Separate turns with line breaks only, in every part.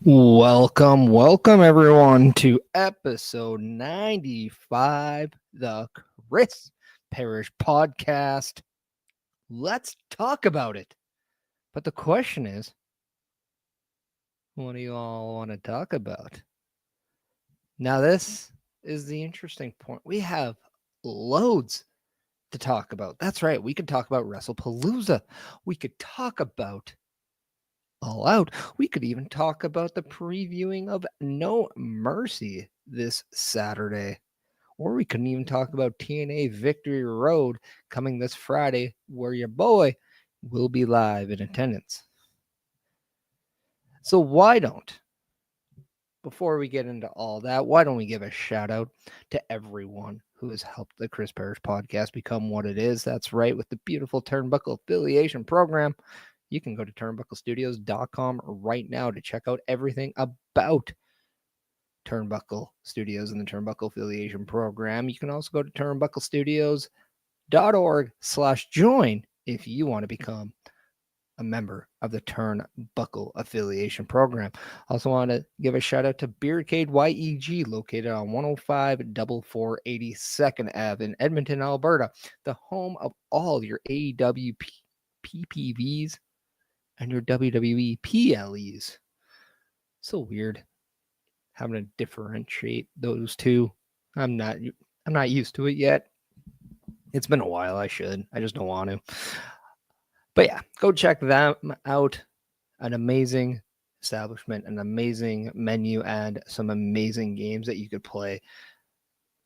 Welcome everyone to episode 95, the Chris Parish podcast. Let's talk about it. But the question is, what do you all want to talk about? Now, this is the interesting point. We have loads to talk about. That's right. We could talk about WrestlePalooza. We could talk about All Out. We could even talk about the previewing of No Mercy this Saturday. Or we couldn't even talk about TNA Victory Road coming this Friday, where your boy will be live in attendance. So before we get into all that, why don't we give a shout out to everyone who has helped the Chris Parrish podcast become what it is? That's right, with the beautiful Turnbuckle affiliation program. You can go to turnbucklestudios.com right now to check out everything about Turnbuckle Studios and the Turnbuckle Affiliation Program. You can also go to turnbucklestudios.org/join if you want to become a member of the Turnbuckle Affiliation Program. Also want to give a shout out to beercadewhyte located on 105 482nd Ave in Edmonton, Alberta, the home of all your AEW PPVs and your WWE PLEs. So weird having to differentiate those two. I'm not used to it yet. It's been a while. I just don't want to. But yeah, go check them out. An amazing establishment, an amazing menu, and some amazing games that you could play.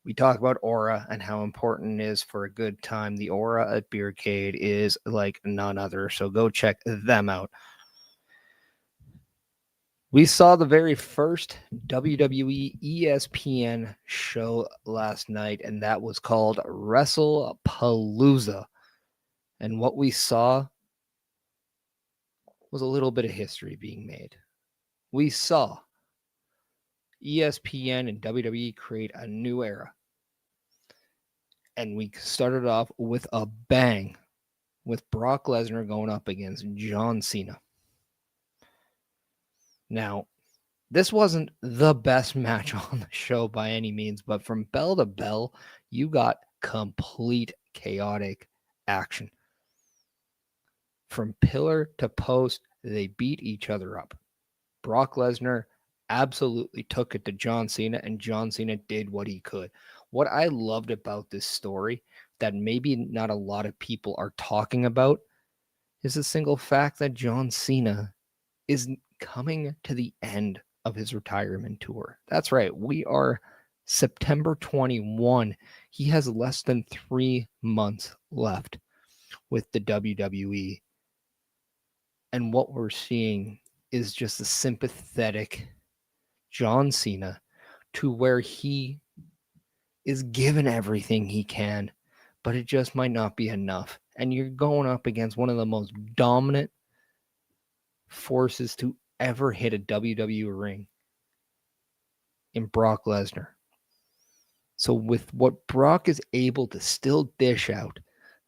We talk about Aura and how important it is for a good time. The Aura at Beercade is like none other. So go check them out. We saw the very first WWE ESPN show last night, and that was called WrestlePalooza. And what we saw was a little bit of history being made. We saw ESPN and WWE create a new era. And we started off with a bang with Brock Lesnar going up against John Cena. Now, this wasn't the best match on the show by any means, but from bell to bell, you got complete chaotic action. From pillar to post, they beat each other up. Brock Lesnar absolutely took it to John Cena, and John Cena did what he could. What I loved about this story that maybe not a lot of people are talking about is the single fact that John Cena is coming to the end of his retirement tour. That's right. We are September 21. He has less than 3 months left with the WWE. And what we're seeing is just a sympathetic John Cena to where he is given everything he can, but it just might not be enough. And you're going up against one of the most dominant forces to ever hit a WWE ring in Brock Lesnar. So with what Brock is able to still dish out,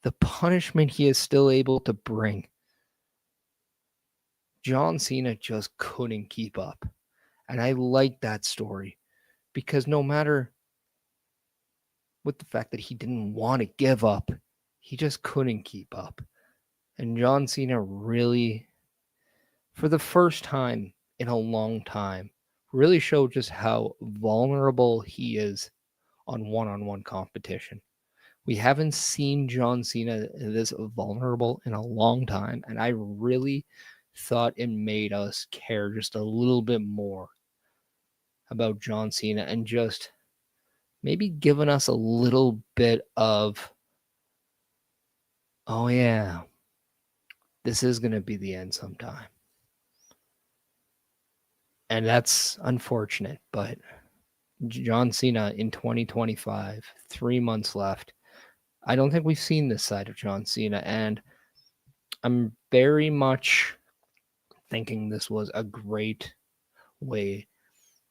the punishment he is still able to bring, John Cena just couldn't keep up. And I like that story because no matter with the fact that he didn't want to give up, he just couldn't keep up. And John Cena really, for the first time in a long time, really showed just how vulnerable he is on one-on-one competition. We haven't seen John Cena this vulnerable in a long time, and I really thought it made us care just a little bit more about John Cena and just maybe giving us a little bit of, oh yeah, this is going to be the end sometime. And that's unfortunate, but John Cena in 2025, 3 months left. I don't think we've seen this side of John Cena, and I'm very much thinking this was a great way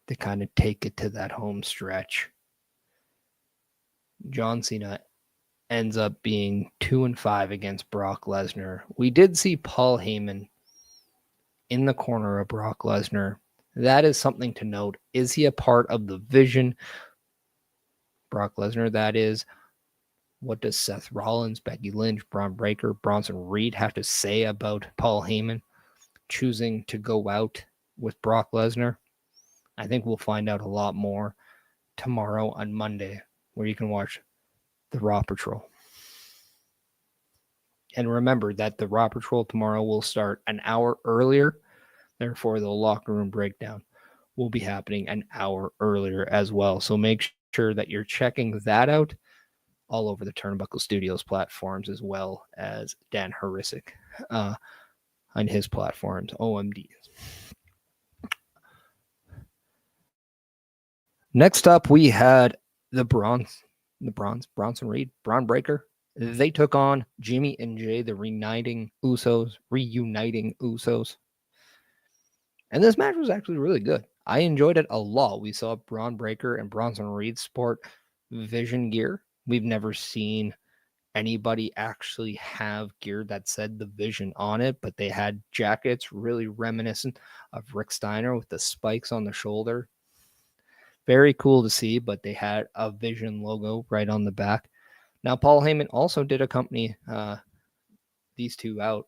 to kind of take it to that home stretch. John Cena ends up being 2-5 against Brock Lesnar. We did see Paul Heyman in the corner of Brock Lesnar That is something to note. Is he a part of the vision? Brock Lesnar, that is. What does Seth Rollins, Becky Lynch, Braun Breaker, Bronson Reed have to say about Paul Heyman choosing to go out with Brock Lesnar? I think we'll find out a lot more tomorrow on Monday, where you can watch the Raw Patrol. And remember that the Raw Patrol tomorrow will start an hour earlier. Therefore, the locker room breakdown will be happening an hour earlier as well. So make sure that you're checking that out all over the Turnbuckle Studios platforms, as well as Dan Harisic on his platforms, OMD. Next up, we had Bronson Reed, Braun Breaker. They took on Jimmy and Jay, the reuniting Usos. And this match was actually really good. I enjoyed it a lot. We saw Braun Breaker and Bronson Reed sport Vision gear. We've never seen anybody actually have gear that said the Vision on it, but they had jackets really reminiscent of Rick Steiner with the spikes on the shoulder. Very cool to see, but they had a Vision logo right on the back. Now, Paul Heyman also did accompany these two out.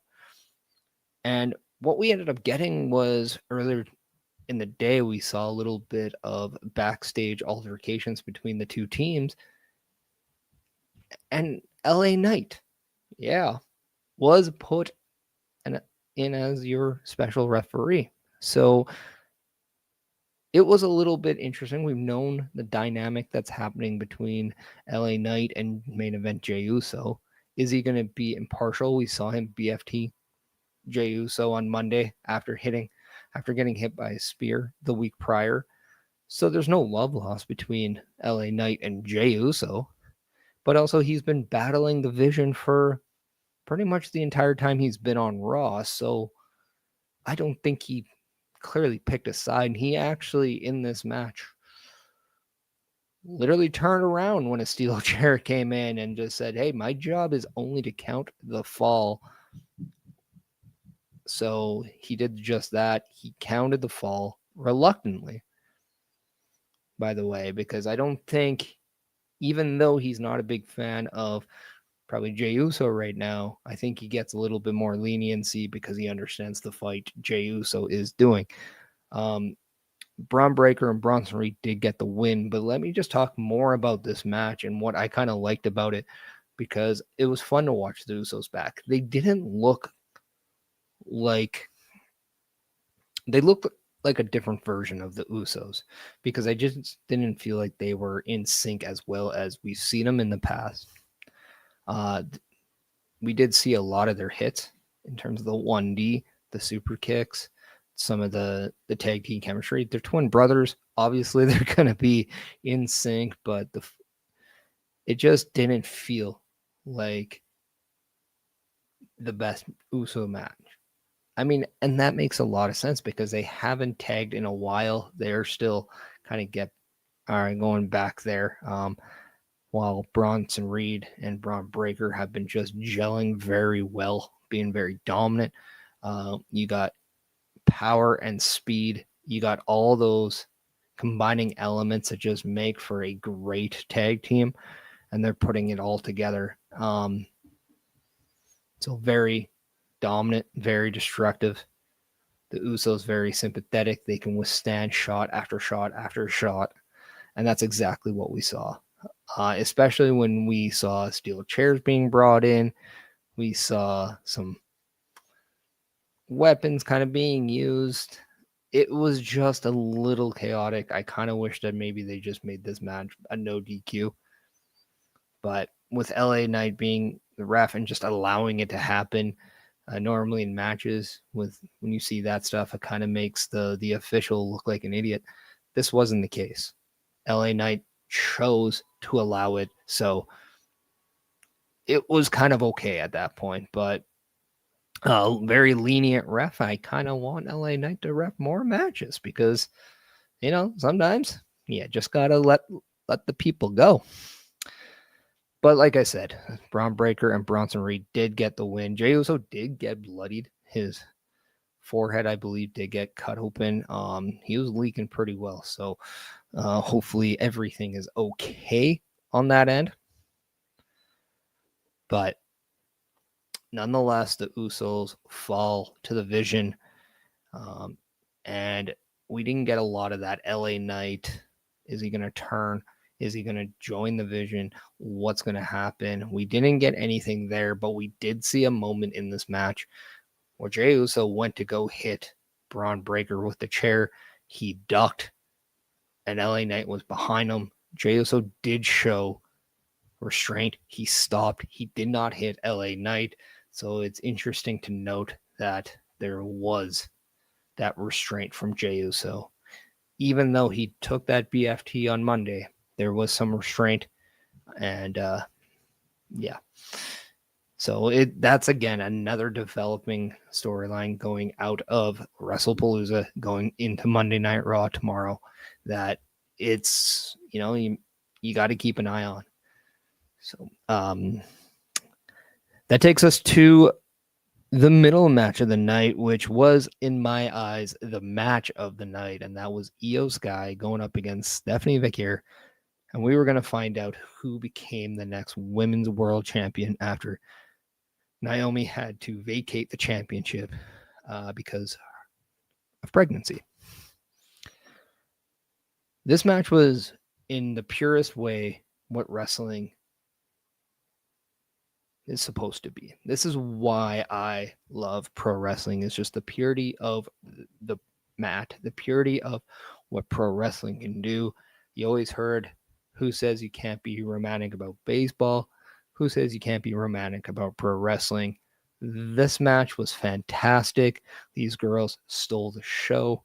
And what we ended up getting was earlier in the day, we saw a little bit of backstage altercations between the two teams. And LA Knight, was put in as your special referee. So it was a little bit interesting. We've known the dynamic that's happening between LA Knight and main event Jey Uso. Is he going to be impartial? We saw him BFT Jey Uso on Monday after getting hit by a spear the week prior. So there's no love lost between LA Knight and Jey Uso. But also he's been battling the Vision for pretty much the entire time he's been on Raw. So I don't think he clearly picked a side. He actually, in this match, literally turned around when a steel chair came in and just said, hey, my job is only to count the fall. So he did just that. He counted the fall reluctantly, by the way, because I don't think, even though he's not a big fan of probably Jey Uso right now, I think he gets a little bit more leniency because he understands the fight Jey Uso is doing. Braun Breaker and Bronson Reed did get the win, but let me just talk more about this match and what I kind of liked about it, because it was fun to watch the Usos back. They didn't look like they looked like a different version of the Usos, because I just didn't feel like they were in sync as well as we've seen them in the past. We did see a lot of their hits in terms of the 1D, the super kicks, some of the tag team chemistry. They're twin brothers. Obviously, they're going to be in sync, but it just didn't feel like the best Uso match. I mean, and that makes a lot of sense because they haven't tagged in a while. They're still kind of going back there. While Bronson Reed and Braun Breaker have been just gelling very well, being very dominant. You got power and speed. You got all those combining elements that just make for a great tag team, and they're putting it all together. So very dominant, very destructive. The Usos very sympathetic. They can withstand shot after shot after shot, and that's exactly what we saw. Especially when we saw steel chairs being brought in. We saw some weapons kind of being used. It was just a little chaotic. I kind of wish that maybe they just made this match a no DQ. But with LA Knight being the ref and just allowing it to happen, normally in matches, when you see that stuff, it kind of makes the official look like an idiot. This wasn't the case. LA Knight chose to allow it, so it was kind of okay at that point. But very lenient ref. I kind of want LA Knight to ref more matches because, sometimes just gotta let the people go. But like I said, Braun Breaker and Bronson Reed did get the win. Jey Uso did get bloodied. His forehead, I believe, did get cut open. He was leaking pretty well. So hopefully everything is okay on that end. But nonetheless, the Usos fall to the Vision. And we didn't get a lot of that LA Knight. Is he going to turn? Is he going to join the Vision? What's going to happen? We didn't get anything there, but we did see a moment in this match where Jey Uso went to go hit Braun Breaker with the chair. He ducked, and LA Knight was behind him. Jey Uso did show restraint. He stopped. He did not hit LA Knight. So it's interesting to note that there was that restraint from Jey Uso. Even though he took that BFT on Monday, there was some restraint. And yeah. So that's, again, another developing storyline going out of WrestlePalooza, going into Monday Night Raw tomorrow, that it's, you got to keep an eye on. So that takes us to the middle match of the night, which was, in my eyes, the match of the night, and that was Io Sky going up against Stephanie Vacquier, and we were going to find out who became the next Women's World Champion after Naomi had to vacate the championship because of pregnancy. This match was, in the purest way, what wrestling is supposed to be. This is why I love pro wrestling. It's just the purity of the mat, the purity of what pro wrestling can do. You always heard, who says you can't be romantic about baseball? Who says you can't be romantic about pro wrestling? This match was fantastic. These girls stole the show.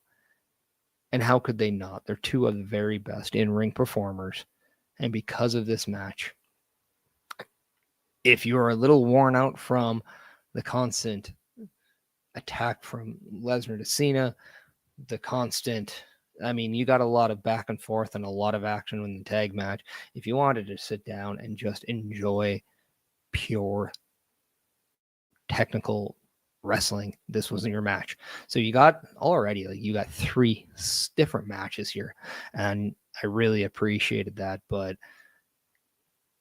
And how could they not? They're two of the very best in-ring performers. And because of this match, if you're a little worn out from the constant attack from Lesnar to Cena, the constant, you got a lot of back and forth and a lot of action in the tag match. If you wanted to sit down and just enjoy pure technical wrestling, this wasn't your match. So you got three different matches here, and I really appreciated that. But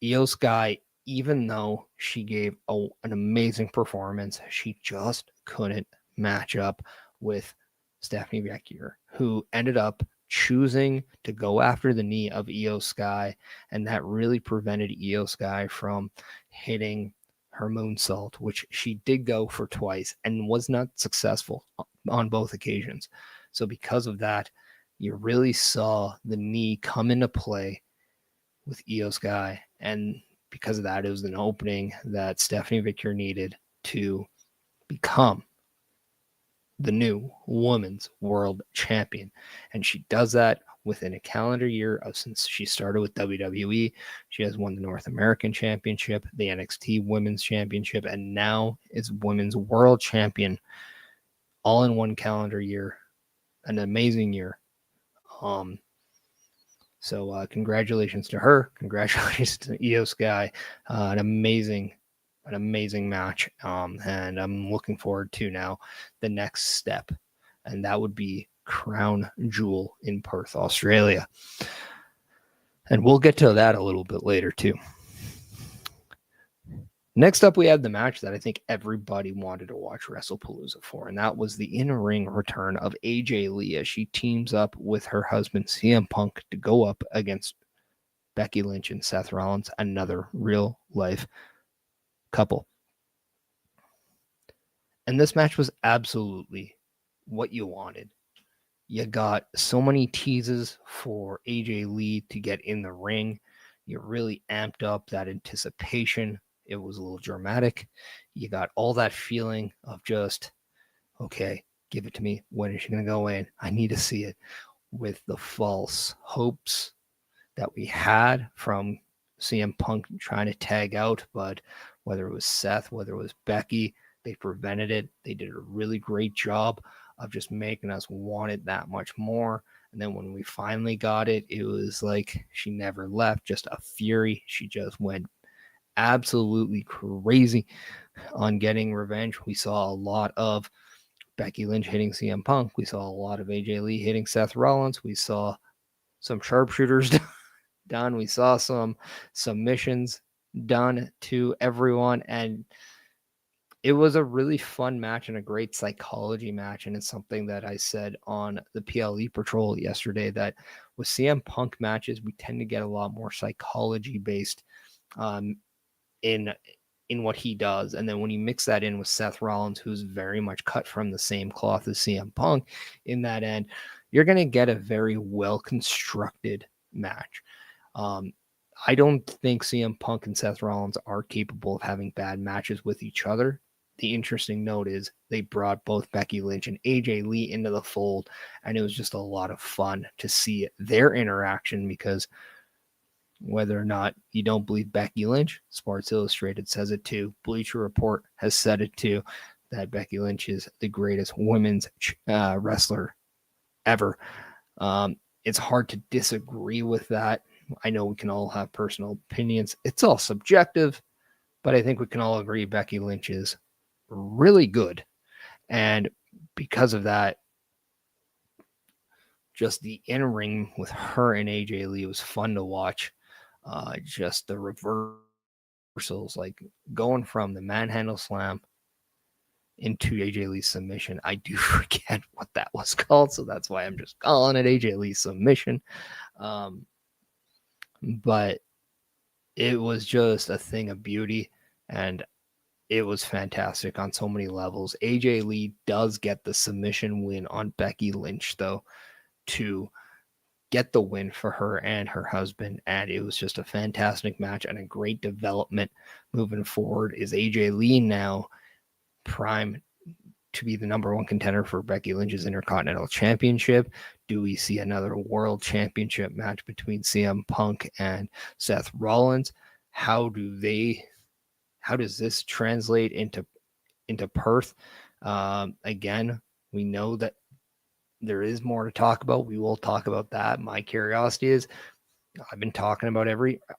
Io Sky, even though she gave an amazing performance, she just couldn't match up with Stephanie Vacquier, who ended up choosing to go after the knee of Io Sky, and that really prevented Io Sky from hitting her moonsault, which she did go for twice and was not successful on both occasions. So because of that, you really saw the knee come into play with Io Sky, and because of that, it was an opening that Stephanie Vacquier needed to become the new Women's World Champion. And she does that within a calendar year since she started with WWE. She has won the North American Championship, the NXT Women's Championship, and now is Women's World Champion, all in one calendar year. An amazing year. So congratulations to her. Congratulations to Io Sky. An amazing match. And I'm looking forward to now the next step, and that would be Crown Jewel in Perth, Australia. And we'll get to that a little bit later too. Next up, we have the match that I think everybody wanted to watch WrestlePalooza for, and that was the in-ring return of AJ Lee as she teams up with her husband CM Punk to go up against Becky Lynch and Seth Rollins, another real-life couple. And this match was absolutely what you wanted. You got so many teases for AJ Lee to get in the ring. You really amped up that anticipation. It was a little dramatic. You got all that feeling of just, okay, give it to me. When is she going to go in? I need to see it. With the false hopes that we had from CM Punk trying to tag out, but whether it was Seth, whether it was Becky, they prevented it. They did a really great job of just making us want it that much more. And then when we finally got it, it was like she never left, just a fury. She just went absolutely crazy on getting revenge. We saw a lot of Becky Lynch hitting CM Punk. We saw a lot of AJ Lee hitting Seth Rollins. We saw some sharpshooters done. We saw some submissions done to everyone. And it was a really fun match and a great psychology match. And it's something that I said on the PLE Patrol yesterday, that with CM Punk matches, we tend to get a lot more psychology based in what he does. And then when you mix that in with Seth Rollins, who's very much cut from the same cloth as CM Punk in that end, you're going to get a very well constructed match. I don't think CM Punk and Seth Rollins are capable of having bad matches with each other. The interesting note is they brought both Becky Lynch and AJ Lee into the fold, and it was just a lot of fun to see their interaction, because whether or not you don't believe Becky Lynch, Sports Illustrated says it too. Bleacher Report has said it too, that Becky Lynch is the greatest women's wrestler ever. It's hard to disagree with that. I know we can all have personal opinions. It's all subjective, but I think we can all agree Becky Lynch is really good. And because of that, just the in-ring with her and AJ Lee was fun to watch. Just the reversals, like going from the manhandle slam into AJ Lee's submission. I do forget what that was called, so that's why I'm just calling it AJ Lee's submission. But it was just a thing of beauty, and it was fantastic on so many levels. AJ Lee does get the submission win on Becky Lynch, though, to get the win for her and her husband. And it was just a fantastic match and a great development moving forward. Is AJ Lee now prime to be the number one contender for Becky Lynch's Intercontinental Championship? Do we see another World Championship match between CM Punk and Seth Rollins? How does this translate into Perth? Again, we know that there is more to talk about. We will talk about that. My curiosity is, I've been talking about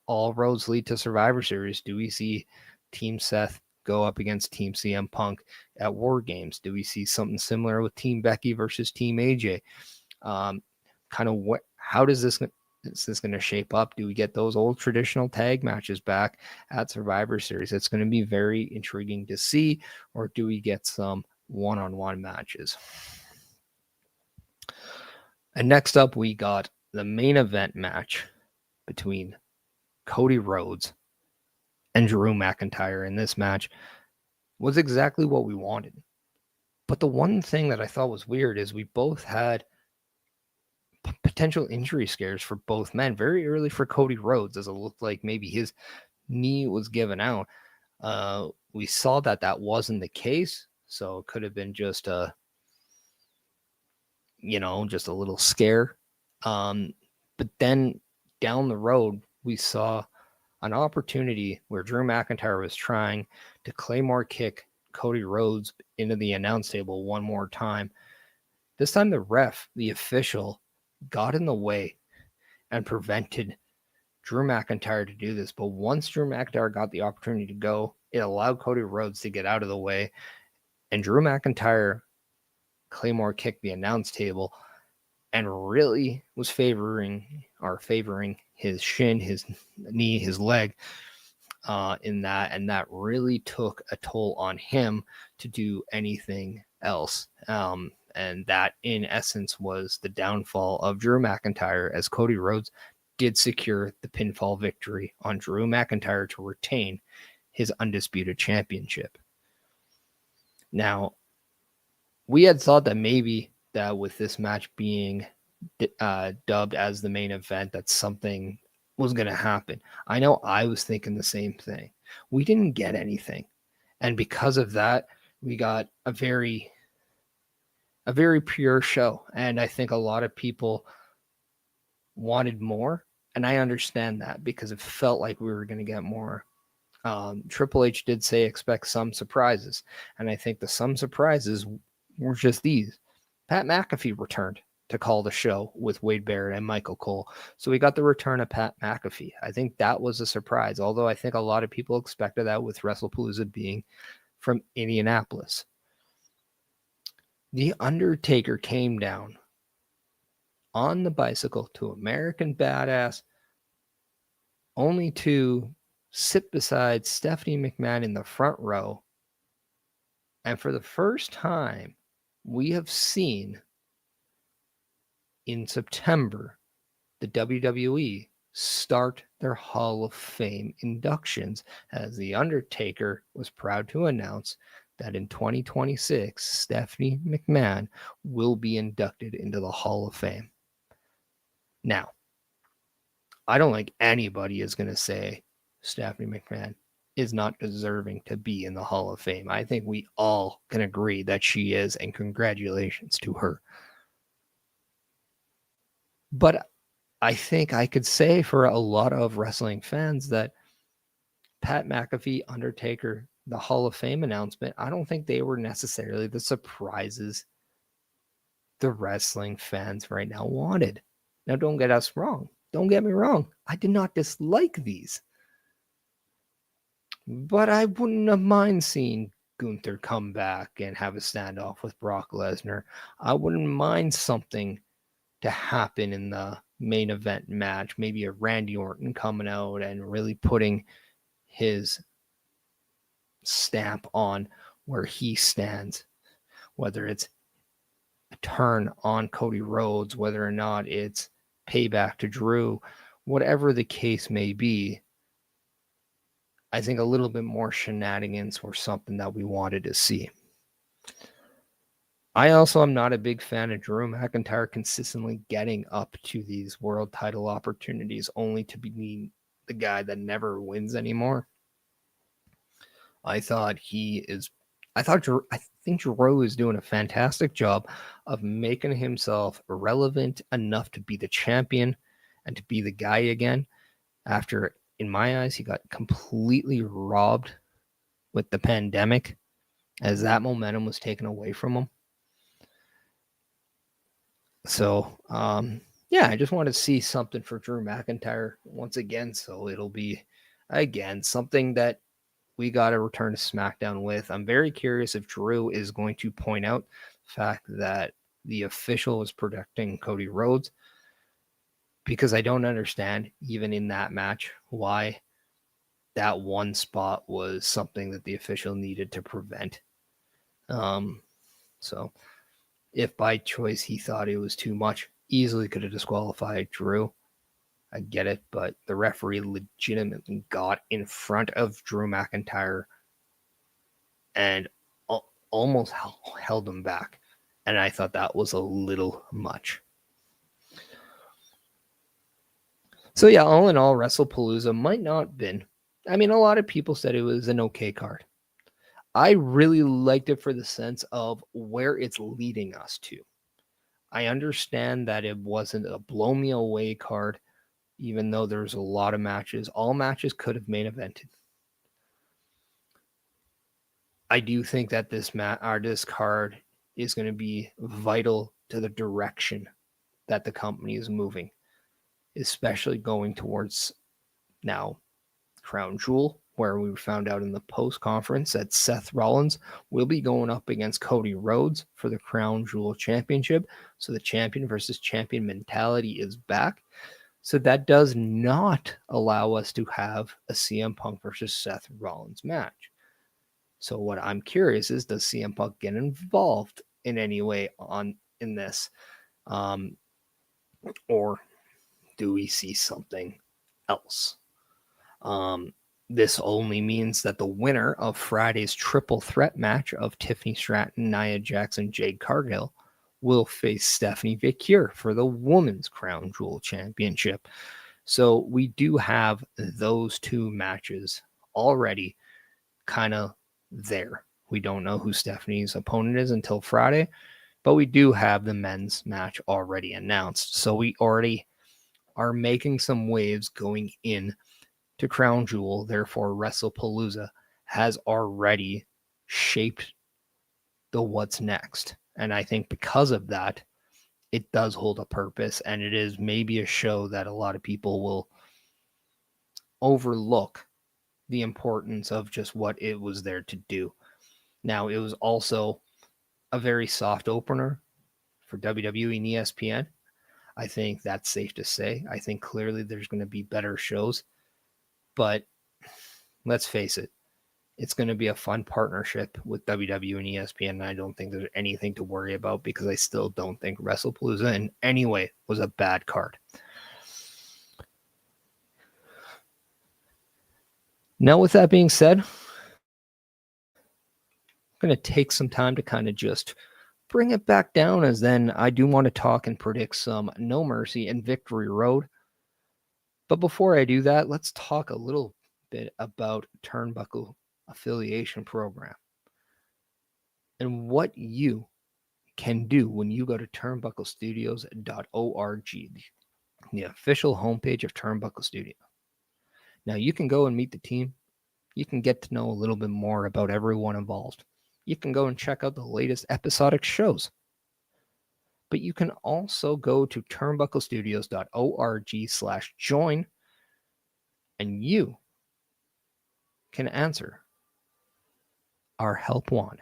all roads lead to Survivor Series. Do we see Team Seth go up against Team CM Punk at War Games? Do we see something similar with Team Becky versus Team AJ? How is this going to shape up? Do we get those old traditional tag matches back at Survivor Series? It's going to be very intriguing to see. Or do we get some one-on-one matches? And next up, we got the main event match between Cody Rhodes and Drew McIntyre. And this match was exactly what we wanted. But the one thing that I thought was weird is we both had potential injury scares for both men very early for Cody Rhodes, as it looked like maybe his knee was given out. We saw that wasn't the case, so it could have been just a little scare. But then down the road, we saw an opportunity where Drew McIntyre was trying to Claymore kick Cody Rhodes into the announce table one more time. This time the official, got in the way and prevented Drew McIntyre to do this. But once Drew McIntyre got the opportunity to go, it allowed Cody Rhodes to get out of the way. And Drew McIntyre Claymore kicked the announce table and really was favoring his shin, his knee, his leg in that. And that really took a toll on him to do anything else. And that, in essence, was the downfall of Drew McIntyre, as Cody Rhodes did secure the pinfall victory on Drew McIntyre to retain his undisputed championship. Now, we had thought that maybe that with this match being dubbed as the main event, that something was going to happen. I know I was thinking the same thing. We didn't get anything. And because of that, we got a very pure show. And I think a lot of people wanted more. And I understand that, because it felt like we were going to get more. Triple H did say expect some surprises. And I think some surprises were just these. Pat McAfee returned to call the show with Wade Barrett and Michael Cole. So we got the return of Pat McAfee. I think that was a surprise, although I think a lot of people expected that with WrestlePalooza being from Indianapolis. The Undertaker came down on the bicycle to American Badass only to sit beside Stephanie McMahon in the front row. And for the first time, we have seen in September the WWE start their Hall of Fame inductions, as The Undertaker was proud to announce that in 2026, Stephanie McMahon will be inducted into the Hall of Fame. Now, I don't think anybody is going to say Stephanie McMahon is not deserving to be in the Hall of Fame. I think we all can agree that she is, and congratulations to her. But I think I could say for a lot of wrestling fans that Pat McAfee, Undertaker, the Hall of Fame announcement, I don't think they were necessarily the surprises the wrestling fans right now wanted. Now, don't get us wrong. Don't get me wrong. I did not dislike these. But I wouldn't have mind seeing Gunther come back and have a standoff with Brock Lesnar. I wouldn't mind something to happen in the main event match. Maybe a Randy Orton coming out and really putting his stamp on where he stands. Whether it's a turn on Cody Rhodes, whether or not it's payback to Drew, whatever the case may be, I think a little bit more shenanigans were something that we wanted to see. I also am not a big fan of Drew McIntyre consistently getting up to these world title opportunities only to be the guy that never wins anymore. I think Drew is doing a fantastic job of making himself relevant enough to be the champion and to be the guy again after, in my eyes, he got completely robbed with the pandemic as that momentum was taken away from him. So, I just want to see something for Drew McIntyre once again. So it'll be, again, something that we got to return to SmackDown with. I'm very curious if Drew is going to point out the fact that the official is protecting Cody Rhodes, because I don't understand, even in that match, why that one spot was something that the official needed to prevent. So if by choice he thought it was too much, easily could have disqualified Drew. I get it, but the referee legitimately got in front of Drew McIntyre and almost held him back. And I thought that was a little much. So yeah, all in all, WrestlePalooza might not have been. I mean, a lot of people said it was an okay card. I really liked it for the sense of where it's leading us to. I understand that it wasn't a blow me away card, even though there's a lot of matches. All matches could have main evented. I do think that this card is going to be vital to the direction that the company is moving, especially going towards now Crown Jewel, where we found out in the post-conference that Seth Rollins will be going up against Cody Rhodes for the Crown Jewel Championship. So the champion versus champion mentality is back. So that does not allow us to have a CM Punk versus Seth Rollins match. So what I'm curious is, does CM Punk get involved in any way in this? Or do we see something else? This only means that the winner of Friday's triple threat match of Tiffany Stratton, Nia Jackson, Jade Cargill will face Stephanie Vicure for the Women's Crown Jewel Championship. So we do have those two matches already kind of there. We don't know who Stephanie's opponent is until Friday, but we do have the men's match already announced. So we already are making some waves going in to Crown Jewel. Therefore, WrestlePalooza has already shaped the what's next. And I think because of that, it does hold a purpose, and it is maybe a show that a lot of people will overlook the importance of just what it was there to do. Now, it was also a very soft opener for WWE and ESPN. I think that's safe to say. I think clearly there's going to be better shows. But let's face it, it's going to be a fun partnership with WWE and ESPN, and I don't think there's anything to worry about because I still don't think WrestlePalooza in any way was a bad card. Now, with that being said, I'm going to take some time to kind of just bring it back down, as then I do want to talk and predict some No Mercy and Victory Road. But before I do that, let's talk a little bit about Turnbuckle Affiliation Program and what you can do when you go to turnbucklestudios.org, the official homepage of Turnbuckle Studio. Now, you can go and meet the team. You can get to know a little bit more about everyone involved. You can go and check out the latest episodic shows. But you can also go to turnbucklestudios.org/join, and you can answer our help wanted.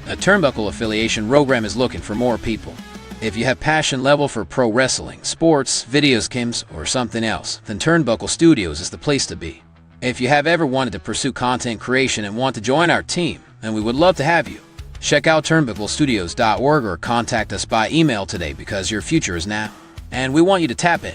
A Turnbuckle Affiliation program is looking for more people. If you have passion level for pro wrestling, sports, videos games, or something else, then Turnbuckle Studios is the place to be. If you have ever wanted to pursue content creation and want to join our team, then we would love to have you. Check out turnbucklestudios.org or contact us by email today because your future is now, and we want you to tap in.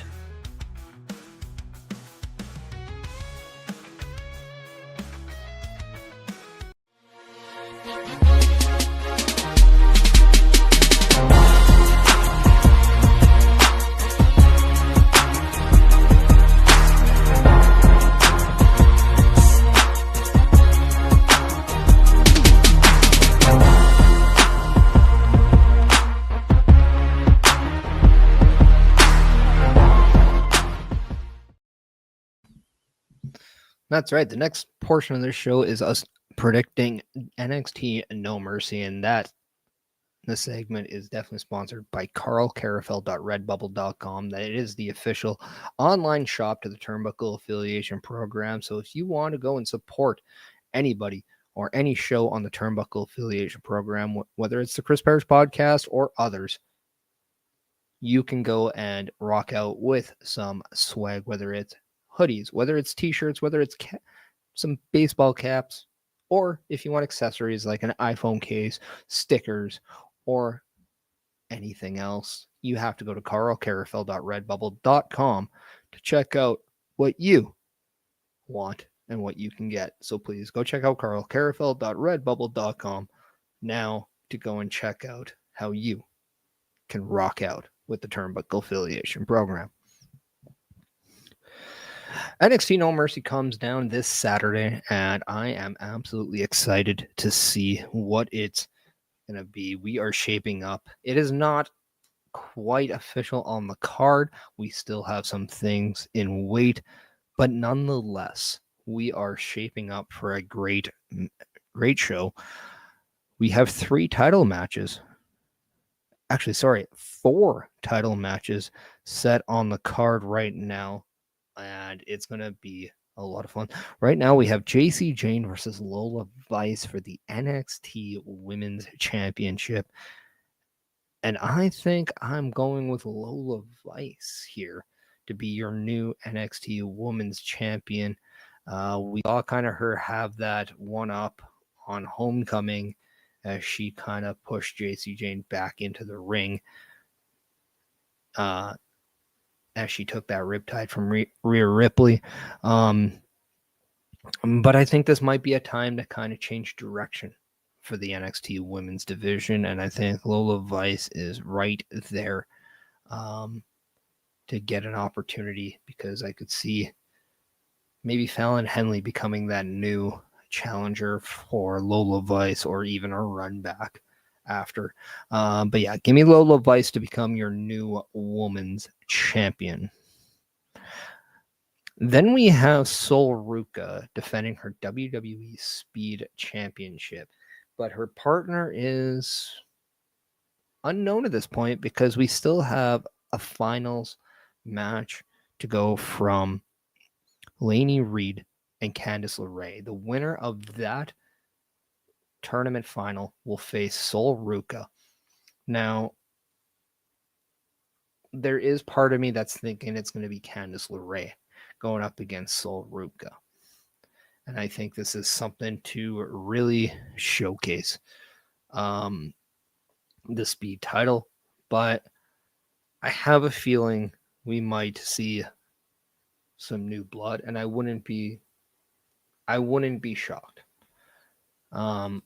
That's right. The next portion of this show is us predicting NXT No Mercy, and that the segment is definitely sponsored by carlcarafel.redbubble.com. That it is the official online shop to the Turnbuckle Affiliation Program. So if you want to go and support anybody or any show on the Turnbuckle Affiliation Program, whether it's the Chris Parrish podcast or others, you can go and rock out with some swag, whether it's hoodies, whether it's t-shirts, whether it's some baseball caps, or if you want accessories like an iPhone case, stickers, or anything else, you have to go to carlcarafel.redbubble.com to check out what you want and what you can get. So please go check out carlcarafel.redbubble.com now to go and check out how you can rock out with the Turnbuckle Affiliation Program. NXT No Mercy comes down this Saturday, and I am absolutely excited to see what it's going to be. We are shaping up. It is not quite official on the card. We still have some things in wait, but nonetheless, we are shaping up for a great show. We have 4 title matches set on the card right now, and it's going to be a lot of fun. Right now, we have JC Jane versus Lola Vice for the NXT Women's Championship, and I think I'm going with Lola Vice here to be your new NXT Women's Champion. We saw kind of her have that one up on Homecoming as she kind of pushed JC Jane back into the ring as she took that riptide from Rhea Ripley. But I think this might be a time to kind of change direction for the NXT women's division, and I think Lola Vice is right there to get an opportunity, because I could see maybe Fallon Henley becoming that new challenger for Lola Vice, or even a run back after. But yeah, give me Lola Vice to become your new women's champion. Then we have Sol Ruka defending her WWE Speed Championship, but her partner is unknown at this point because we still have a finals match to go from Lainey Reed and Candice LeRae. The winner of that tournament final will face Sol Ruca. Now, there is part of me that's thinking it's going to be Candice LeRae going up against Sol Ruca. And I think this is something to really showcase the speed title. But I have a feeling we might see some new blood, and I wouldn't be shocked. But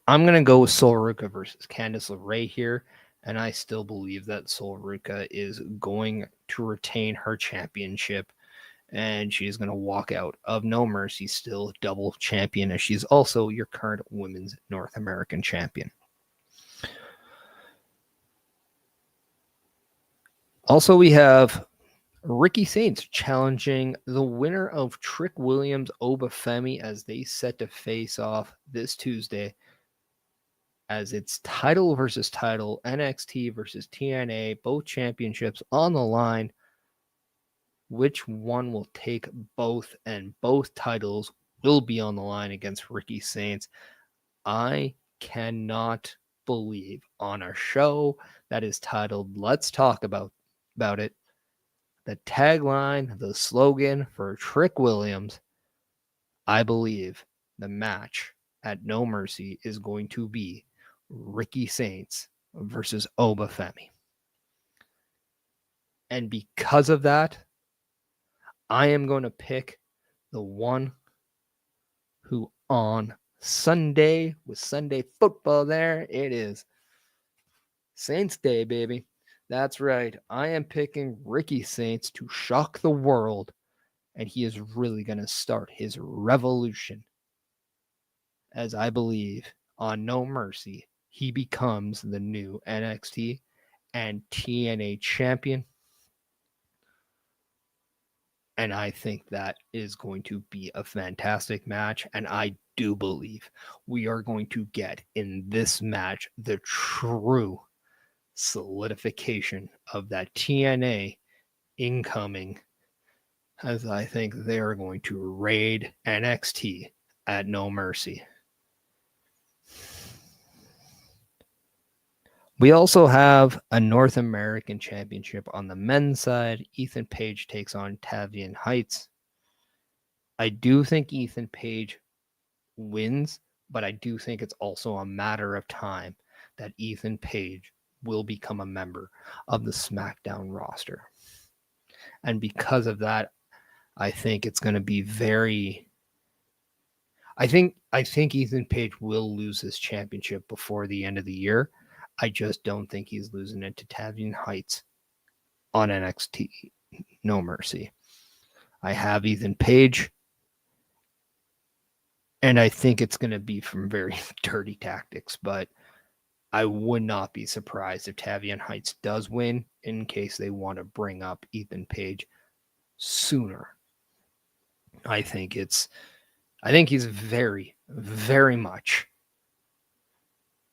I'm gonna go with Sol Ruca versus Candice LeRae here, and I still believe that Sol Ruca is going to retain her championship, and she's gonna walk out of No Mercy still double champion, as she's also your current Women's North American champion. Also, we have Ricky Saints challenging the winner of Trick Williams Obafemi as they set to face off this Tuesday, as it's title versus title, NXT versus TNA, both championships on the line. Which one will take both, and both titles will be on the line against Ricky Saints? I cannot believe on our show that is titled Let's Talk About It, the tagline, the slogan for Trick Williams, I believe the match at No Mercy is going to be Ricky Saints versus Obafemi. And because of that, I am going to pick the one who on Sunday, with Sunday football there, it is Saints Day, baby. That's right. I am picking Ricky Saints to shock the world, and he is really going to start his revolution, as I believe on No Mercy, he becomes the new NXT and TNA champion. And I think that is going to be a fantastic match, and I do believe we are going to get in this match the true solidification of that TNA incoming, as I think they are going to raid NXT at No Mercy. We also have a North American Championship on the men's side. Ethan Page takes on Tavian Heights. I do think Ethan Page wins, but I do think it's also a matter of time that Ethan Page will become a member of the SmackDown roster. And because of that, I think it's going to be very... I think Ethan Page will lose his championship before the end of the year. I just don't think he's losing it to Tavian Heights on NXT No Mercy. I have Ethan Page, and I think it's going to be from very dirty tactics, but I would not be surprised if Tavian Heights does win, in case they want to bring up Ethan Page sooner. I think he's very, very much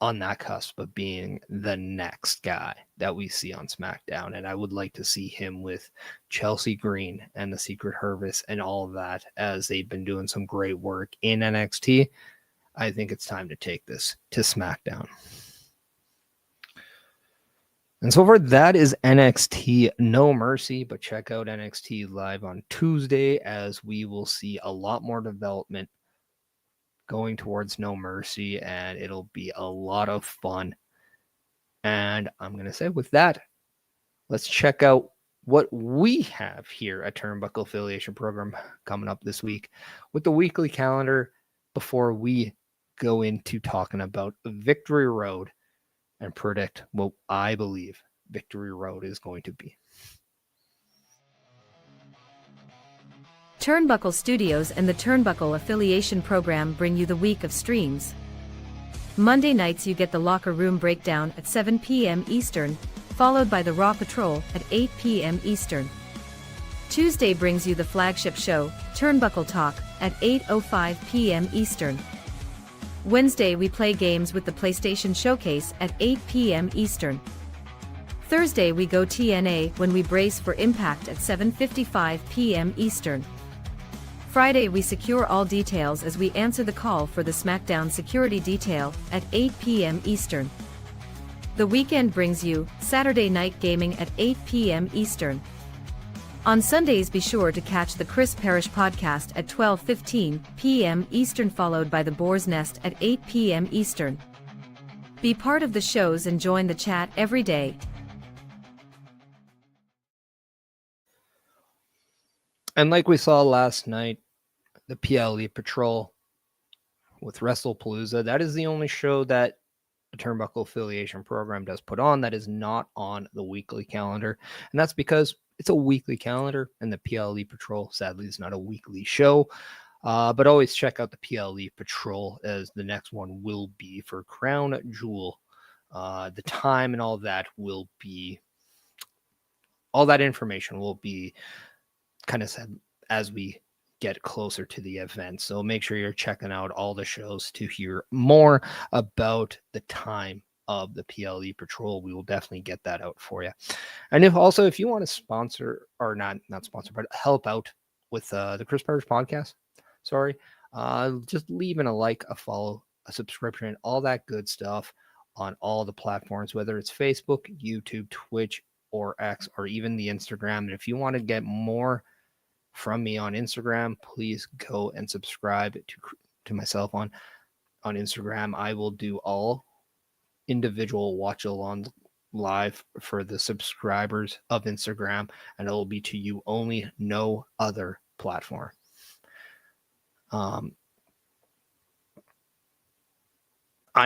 on that cusp of being the next guy that we see on SmackDown. And I would like to see him with Chelsea Green and the Secret Service and all of that, as they've been doing some great work in NXT. I think it's time to take this to SmackDown. And so far, that is NXT No Mercy, but check out NXT Live on Tuesday, as we will see a lot more development going towards No Mercy, and it'll be a lot of fun. And I'm going to say, with that, let's check out what we have here at Turnbuckle Affiliation Program coming up this week with the weekly calendar, before we go into talking about Victory Road and predict what I believe Victory Road is going to be.
Turnbuckle Studios and the Turnbuckle Affiliation Program bring you the week of streams. Monday nights you get the Locker Room Breakdown at 7 p.m. Eastern, followed by the Raw Patrol at 8 p.m. Eastern. Tuesday brings you the flagship show, Turnbuckle Talk, at 8:05 p.m. Eastern. Wednesday we play games with the PlayStation Showcase at 8 p.m. Eastern. Thursday we go TNA when we brace for Impact at 7:55 p.m. Eastern. Friday we secure all details as we answer the call for the SmackDown security detail at 8 p.m. Eastern. The weekend brings you Saturday Night Gaming at 8 p.m. Eastern. On Sundays be sure to catch the Chris Parrish podcast at 12:15 p.m. Eastern, followed by the Boar's Nest at 8 p.m. Eastern. Be part of the shows and join the chat every day.
And like we saw last night, the PLE Patrol with WrestlePalooza, that is the only show that the Turnbuckle Affiliation Program does put on that is not on the weekly calendar. And that's because it's a weekly calendar, and the PLE Patrol, sadly, is not a weekly show. But always check out the PLE Patrol, as the next one will be for Crown Jewel. The time and all that will be, all that information will be kind of said as we get closer to the event. So make sure you're checking out all the shows to hear more about the time of the PLE Patrol. We will definitely get that out for you. And if you want to sponsor, or not sponsor, but help out with the Chris Parrish podcast, just leaving a like, a follow, a subscription, all that good stuff on all the platforms, whether it's Facebook, YouTube, Twitch, or X, or even the Instagram. And if you want to get more from me on Instagram, please go and subscribe to myself on Instagram. I will do all individual watch alongs live for the subscribers of Instagram, and it will be to you only, no other platform. I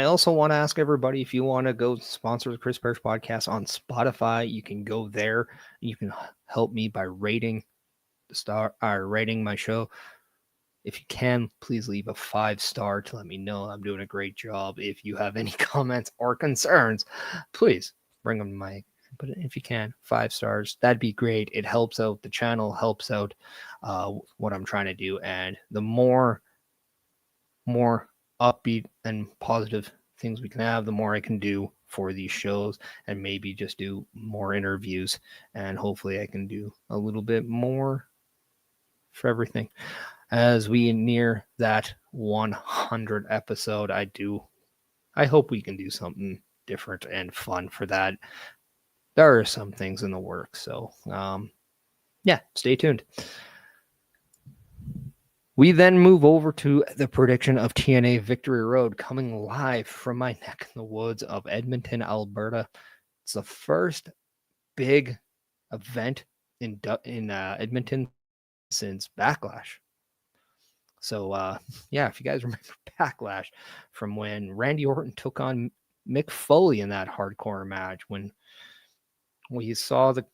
also want to ask everybody, if you want to go sponsor the Chris Parrish podcast on Spotify, you can go there. You can help me by rating my show. If you can, please leave a 5-star to let me know I'm doing a great job. If you have any comments or concerns, please bring them to my, but if you can, 5 stars, that'd be great. It helps out the channel, helps out what I'm trying to do. And the more upbeat and positive things we can have, the more I can do for these shows, and maybe just do more interviews, and hopefully I can do a little bit more for everything. As we near that 100 episode, I hope we can do something different and fun for that. There are some things in the works, so stay tuned. We then move over to the prediction of TNA Victory Road, coming live from my neck in the woods of Edmonton, Alberta. It's the first big event in Edmonton since Backlash. So, if you guys remember Backlash, from when Randy Orton took on Mick Foley in that hardcore match, when we saw that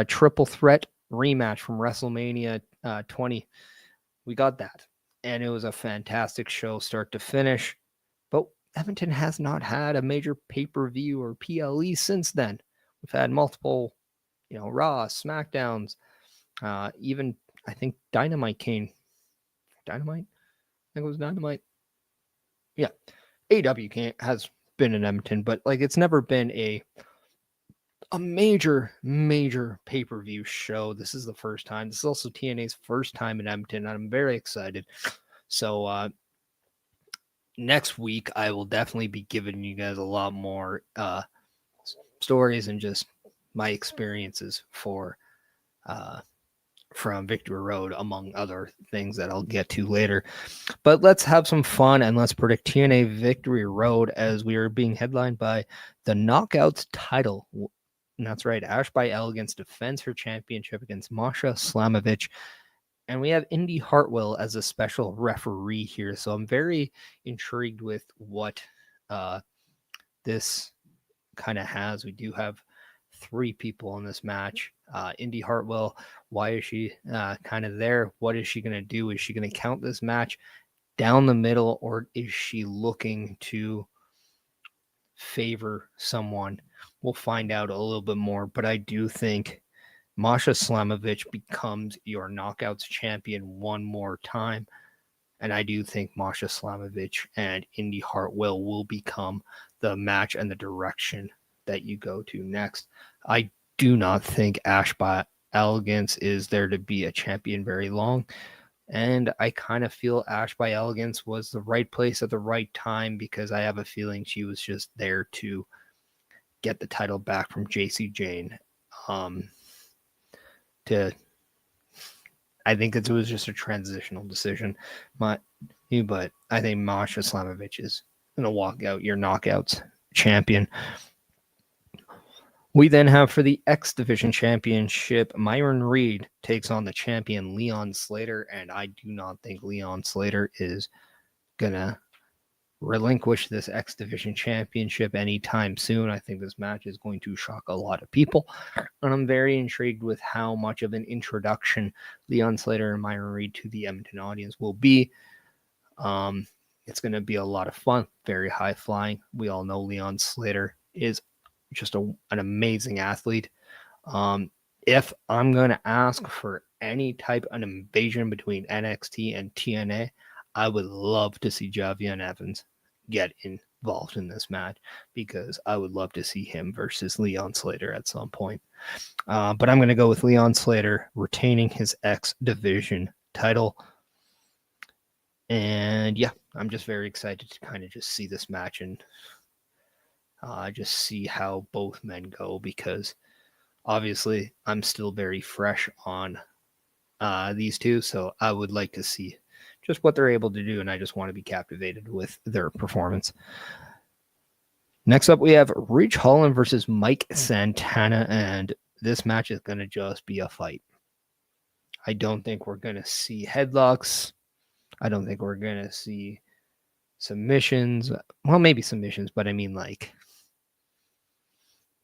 triple threat rematch from WrestleMania 20, we got that. And it was a fantastic show, start to finish. But Edmonton has not had a major pay-per-view or PLE since then. We've had multiple, Raw, SmackDowns, even I think Dynamite came. Dynamite? I think it was Dynamite. Yeah. AW has been in Edmonton, but it's never been a major pay-per-view show. This is the first time. This is also TNA's first time in Edmonton, and I'm very excited. So next week, I will definitely be giving you guys a lot more stories and just my experiences from Victory Road, among other things that I'll get to later. But let's have some fun and let's predict TNA Victory Road, as we are being headlined by the Knockouts title. And that's right, Ash by Elegance defends her championship against Masha Slamovich. And we have Indy Hartwell as a special referee here. So I'm very intrigued with what this kind of has. We do have 3 people in this match. Indy Hartwell, why is she kind of there? What is she going to do? Is she going to count this match down the middle, or is she looking to favor someone? We'll find out a little bit more, but I do think Masha Slamovich becomes your Knockouts champion one more time. And I do think Masha Slamovich and Indy Hartwell will become the match and the direction that you go to next. I do not think Ash by Elegance is there to be a champion very long. And I kind of feel Ash by Elegance was the right place at the right time, because I have a feeling she was just there to get the title back from JC Jane. I think it was just a transitional decision. But I think Masha Slamovich is going to walk out your knockouts champion. We then have for the X Division Championship, Myron Reed takes on the champion Leon Slater, and I do not think Leon Slater is going to relinquish this X Division Championship anytime soon. I think this match is going to shock a lot of people, and I'm very intrigued with how much of an introduction Leon Slater and Myron Reed to the Edmonton audience will be. It's going to be a lot of fun, very high flying. We all know Leon Slater is just an amazing athlete. If I'm going to ask for any type of invasion between NXT and TNA, I would love to see Javier Evans get involved in this match, because I would love to see him versus Leon Slater at some point. But I'm going to go with Leon Slater retaining his X Division title. And yeah, I'm just very excited to kind of just see this match and just see how both men go, because obviously I'm still very fresh on these two, so I would like to see just what they're able to do, and I just want to be captivated with their performance. Next up, we have Ridge Holland versus Mike Santana, and this match is going to just be a fight. I don't think we're going to see headlocks. I don't think we're going to see submissions. Well, maybe submissions, but I mean, like,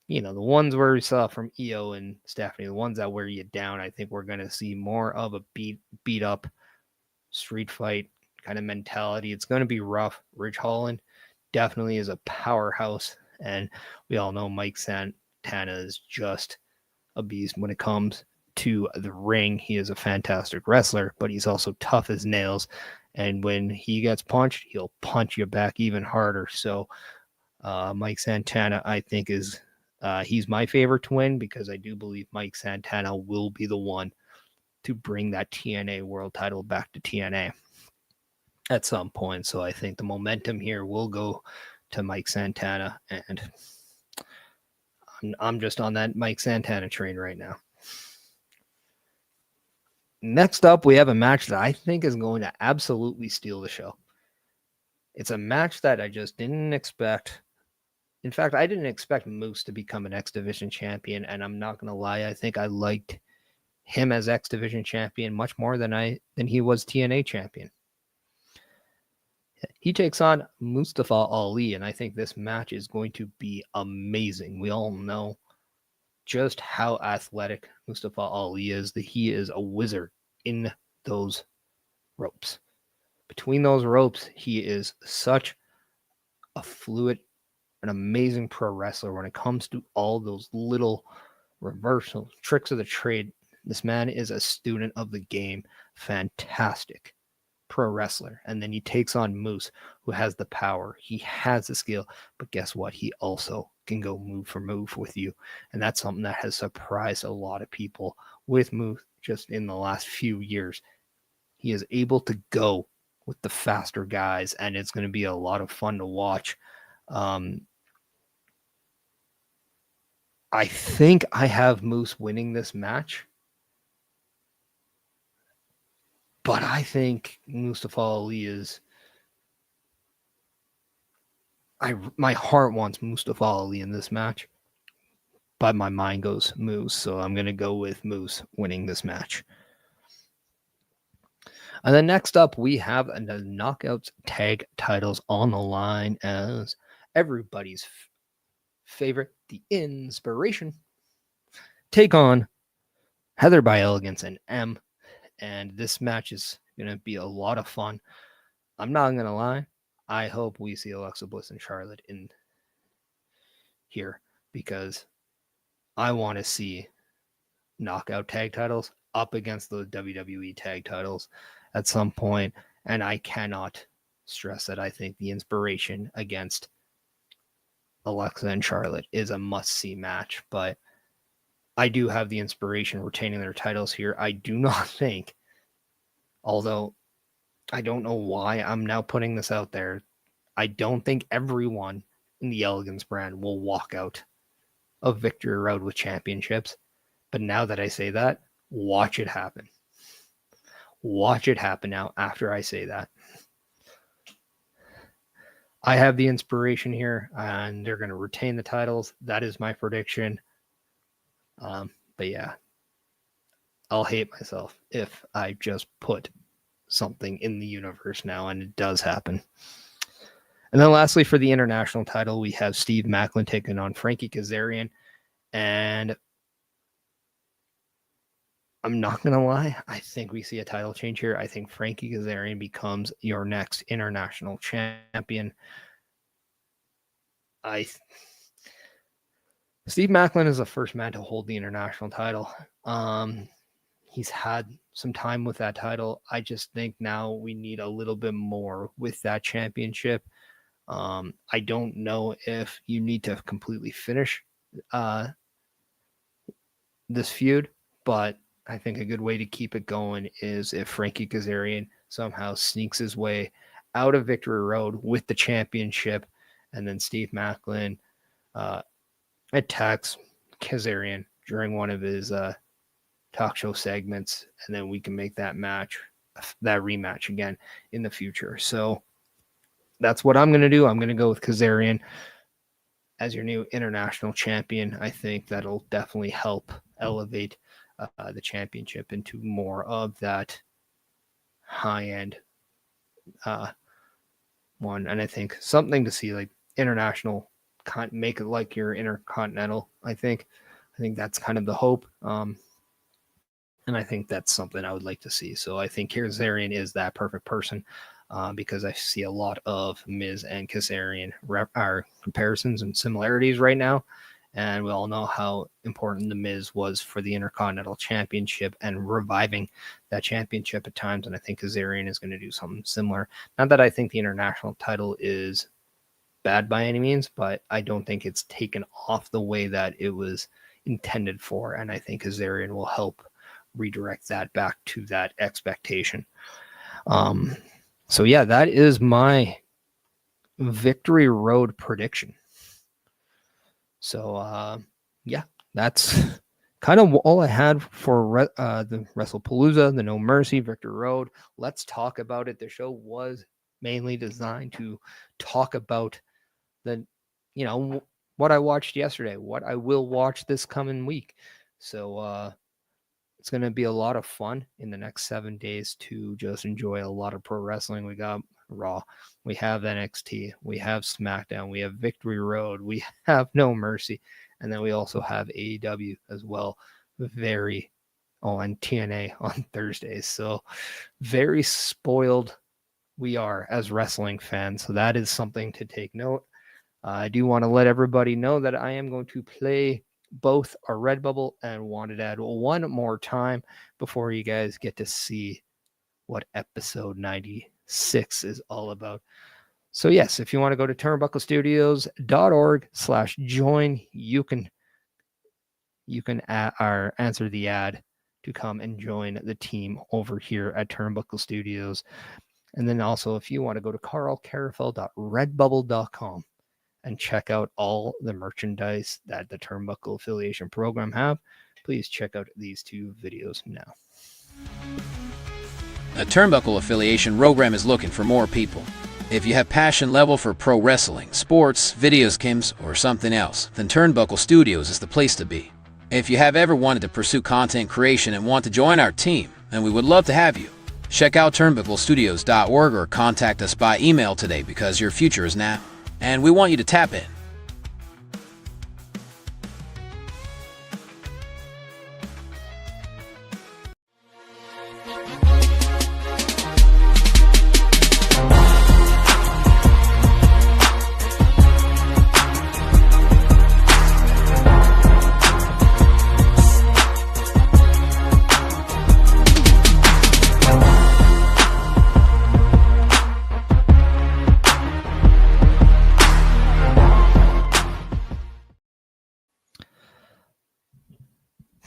the ones where we saw from Io and Stephanie, the ones that wear you down. I think we're going to see more of a beat up street fight kind of mentality. It's going to be rough. Ridge Holland definitely is a powerhouse, and we all know Mike Santana is just a beast when it comes to the ring. He is a fantastic wrestler, but he's also tough as nails, and when he gets punched, he'll punch you back even harder. So Mike Santana, I think, is he's my favorite to win, because I do believe Mike Santana will be the one to bring that TNA world title back to TNA at some point. So I think the momentum here will go to Mike Santana, and I'm just on that Mike Santana train right now. Next up, we have a match that I think is going to absolutely steal the show. It's a match that I just didn't expect. In fact, I didn't expect Moose to become an X Division champion, and I'm not going to lie, I think I liked him as X Division champion much more than he was TNA champion. He takes on Mustafa Ali, and I think this match is going to be amazing. We all know just how athletic Mustafa Ali is, that he is a wizard in those ropes. Between those ropes, he is such a fluid, an amazing pro wrestler when it comes to all those little reversals, tricks of the trade. This man is a student of the game. Fantastic pro wrestler. And then he takes on Moose, who has the power. He has the skill. But guess what? He also can go move for move with you. And that's something that has surprised a lot of people with Moose just in the last few years. He is able to go with the faster guys, and it's going to be a lot of fun to watch. I think I have Moose winning this match. But I think Mustafa Ali is... my heart wants Mustafa Ali in this match, but my mind goes Moose, so I'm going to go with Moose winning this match. And then next up, we have the Knockouts tag titles on the line as everybody's favorite, the Inspiration, take on Heather by Elegance and M. And this match is going to be a lot of fun. I'm not going to lie. I hope we see Alexa Bliss and Charlotte in here, because I want to see knockout tag titles up against the WWE tag titles at some point. And I cannot stress that I think the Inspiration against Alexa and Charlotte is a must-see match. But I do have the inspiration retaining their titles here. I do not think, although I don't know why I'm now putting this out there, I don't think everyone in the Elegance brand will walk out of Victory Road with championships. But now that I say that, watch it happen. Watch it happen now after I say that. I have the inspiration here, and they're going to retain the titles. That is my prediction. But yeah, I'll hate myself if I just put something in the universe now, and it does happen. And then lastly, for the international title, we have Steve Maclin taking on Frankie Kazarian. And I'm not going to lie, I think we see a title change here. I think Frankie Kazarian becomes your next international champion. Steve Maclin is the first man to hold the international title. He's had some time with that title. I just think now we need a little bit more with that championship. I don't know if you need to completely finish this feud, but I think a good way to keep it going is if Frankie Kazarian somehow sneaks his way out of Victory Road with the championship, and then Steve Maclin attacks Kazarian during one of his talk show segments, and then we can make that rematch again in the future. So that's what I'm going to do. I'm going to go with Kazarian as your new international champion. I think that'll definitely help elevate the championship into more of that high-end one. And I think something to see, like international, make it like your intercontinental. I think that's kind of the hope. And I think that's something I would like to see. So I think Kazarian is that perfect person because I see a lot of Miz and Kazarian comparisons and similarities right now. And we all know how important the Miz was for the Intercontinental Championship and reviving that championship at times. And I think Kazarian is going to do something similar. Not that I think the international title is bad by any means, but I don't think it's taken off the way that it was intended for. And I think Kazarian will help redirect that back to that expectation. So yeah, that is my Victory Road prediction. So yeah, that's kind of all I had for the WrestlePalooza, the No Mercy, Victory Road. Let's talk about it. The show was mainly designed to talk about what I watched yesterday, what I will watch this coming week. So it's going to be a lot of fun in the next 7 days to just enjoy a lot of pro wrestling. We got Raw, we have NXT, we have SmackDown, we have Victory Road, we have No Mercy, and then we also have AEW as well. And TNA on Thursdays. So very spoiled we are as wrestling fans. So that is something to take note. I do want to let everybody know that I am going to play both our Redbubble and Wanted Ad one more time before you guys get to see what episode 96 is all about. So yes, if you want to go to turnbucklestudios.org/join, you can answer the ad to come and join the team over here at Turnbuckle Studios. And then also, if you want to go to carlcarafel.redbubble.com and check out all the merchandise that the Turnbuckle Affiliation Program have, please check out these two videos now.
The Turnbuckle Affiliation Program is looking for more people. If you have passion level for pro wrestling, sports, videos, games, or something else, then Turnbuckle Studios is the place to be. If you have ever wanted to pursue content creation and want to join our team, then we would love to have you. Check out turnbucklestudios.org or contact us by email today because your future is now, and we want you to tap in.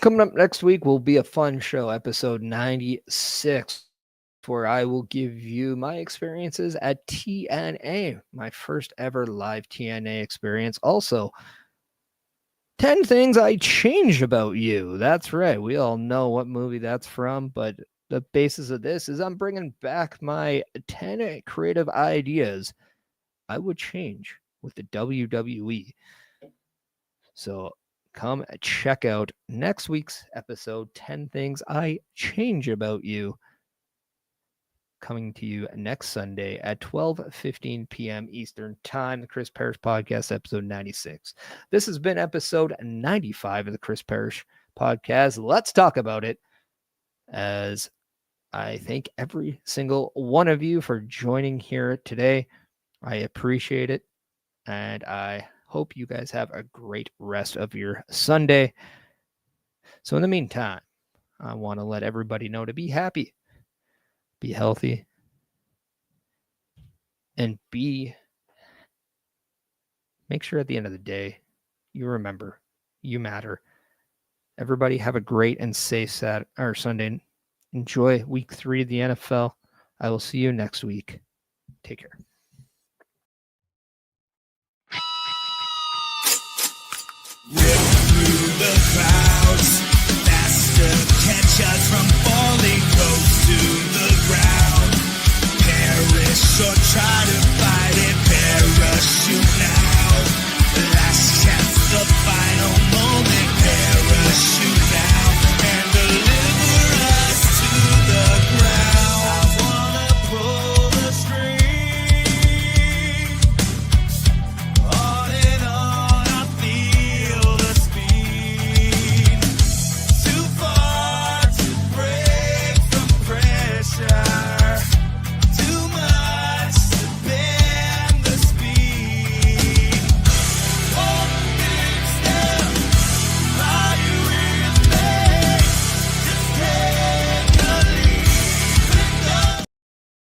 Coming up next week will be a fun show, episode 96, where I will give you my experiences at TNA, my first ever live TNA experience. Also, 10 things I changed about you. That's right. We all know what movie that's from, but the basis of this is I'm bringing back my 10 creative ideas I would change with the WWE. So come check out next week's episode, 10 Things I Change About You, coming to you next Sunday at 12:15 p.m. Eastern Time, the Chris Parrish Podcast, episode 96. This has been episode 95 of the Chris Parrish Podcast. Let's talk about it, as I thank every single one of you for joining here today. I appreciate it, and I hope you guys have a great rest of your Sunday. So in the meantime, I want to let everybody know to be happy, be healthy, and make sure at the end of the day, you remember you matter. Everybody have a great and safe Sunday. Enjoy week 3 of the NFL. I will see you next week. Take care.
Yeah.